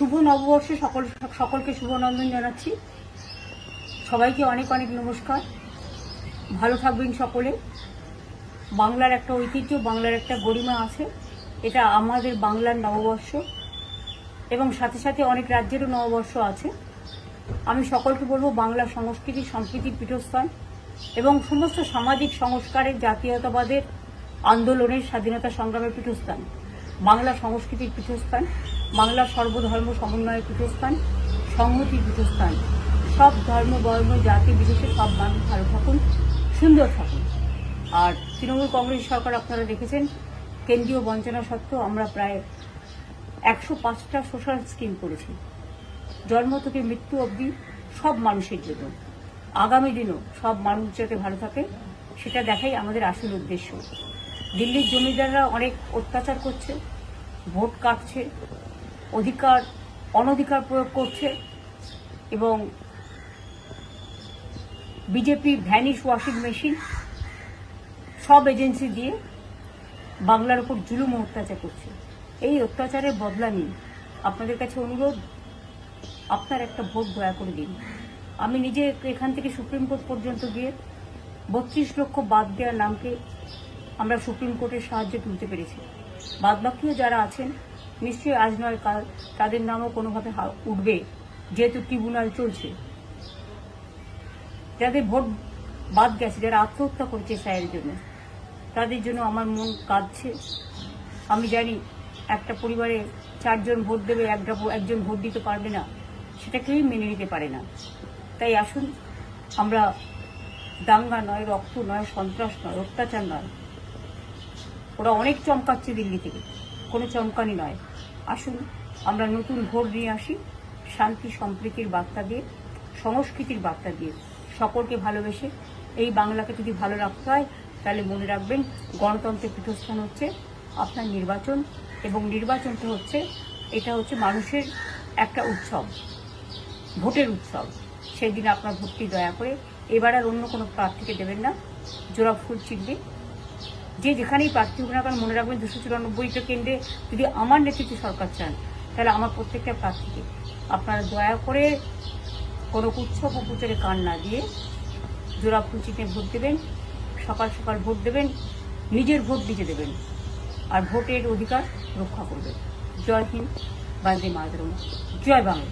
শুভ নববর্ষে সকলকে শুভনন্দন জানাচ্ছি। সবাইকে অনেক অনেক নমস্কার। ভালো থাকবেন সকলে। বাংলার একটা ঐতিহ্য, বাংলার একটা গরিমা আছে। এটা আমাদের বাংলার নববর্ষ এবং সাথে সাথে অনেক রাজ্যেরও নববর্ষ আছে। আমি সকলকে বলবো, বাংলা সংস্কৃতি সম্প্রীতির পীঠস্থান এবং সমস্ত সামাজিক সংস্কারের, জাতীয়তাবাদের আন্দোলনের, স্বাধীনতা সংগ্রামের পীঠস্থান, বাংলা সংস্কৃতির পীঠস্থান, বাংলার সর্বধর্ম সমন্বয়ের পীঠস্থান, সংহতির পীঠস্থান। সব ধর্ম, বর্ণ, জাতি বিশেষে সব মানুষ ভালো থাকুন, সুন্দর থাকুন। আর তৃণমূল কংগ্রেস সরকার আপনারা দেখেছেন, কেন্দ্রীয় বঞ্চনা সত্ত্বেও আমরা প্রায় 105টা সোশ্যাল স্কিম করেছি, জন্ম থেকে মৃত্যু অবধি সব মানুষের জন্য। আগামী দিনও সব মানুষ যাতে ভালো থাকে সেটা দেখাই আমাদের আসল উদ্দেশ্য। দিল্লির জমিদাররা অনেক অত্যাচার করছে, ভোট কাটছে, অনধিকার প্রয়োগ করছে এবং বিজেপি ভ্যানিশ ওয়াশিং মেশিন সব এজেন্সি দিয়ে বাংলার উপর জুলুম অত্যাচার করছে। এই অত্যাচারের বদলা নিন। আপনাদের কাছে অনুরোধ, আপনার একটা ভোট দয়া করে দিন। আমি নিজে এখান থেকে সুপ্রিম কোর্ট পর্যন্ত গিয়ে 32 লক্ষ বাদ দেওয়ার নামকে আমরা সুপ্রিম কোর্টের সাহায্যে তুলতে পেরেছি। বাদবাকিও যারা আছেন, নিশ্চয়ই আজ নয় কাল তাদের নামও কোনোভাবে উঠবে, যেহেতু ট্রিব্যুনাল চলছে। যাদের ভোট বাদ গেছে, যারা আত্মহত্যা করেছে স্যারের জন্য, তাদের জন্য আমার মন কাঁদছে। আমি জানি একটা পরিবারে 4 জন ভোট দেবে, একজন ভোট দিতে পারবে না, সেটা কেউই মেনে নিতে পারে না। তাই আসুন, আমরা দাঙ্গা নয়, রক্ত নয়, সন্ত্রাস নয়, অত্যাচার নয়, ওরা অনেক চমকাচ্ছে দিল্লি থেকে, কোনো চমকানি নয়। আসুন আমরা নতুন ভোট নিয়ে আসি, শান্তি সম্প্রীতির বার্তা দিয়ে, সংস্কৃতির বার্তা দিয়ে, সকলকে ভালোবেসে। এই বাংলাকে যদি ভালো রাখতে হয় তাহলে মনে রাখবেন, গণতন্ত্রের পীঠস্থান হচ্ছে আপনার নির্বাচন, এবং নির্বাচনটা হচ্ছে, এটা হচ্ছে মানুষের একটা উৎসব, ভোটের উৎসব। সেই দিন আপনার ভোটটি দয়া করে এবার আর অন্য কোনো প্রার্থীকে দেবেন না, জোড়া ফুল চিনবে। যে যেখানেই প্রার্থী হোক না কারণ মনে রাখবেন, 294টা কেন্দ্রে যদি আমার নেতৃত্বে সরকার চান, তাহলে আমার প্রত্যেকটা প্রার্থীকে আপনারা দয়া করে কোনো উৎসব ও প্রচারে কান না দিয়ে জোড়া ফুল চিহ্নে ভোট দেবেন। সকাল সকাল ভোট দেবেন, নিজের ভোট নিজে দেবেন, আর ভোটের অধিকার রক্ষা করবেন। জয় হিন্দ, বন্দে মাতরম, জয় বাংলা।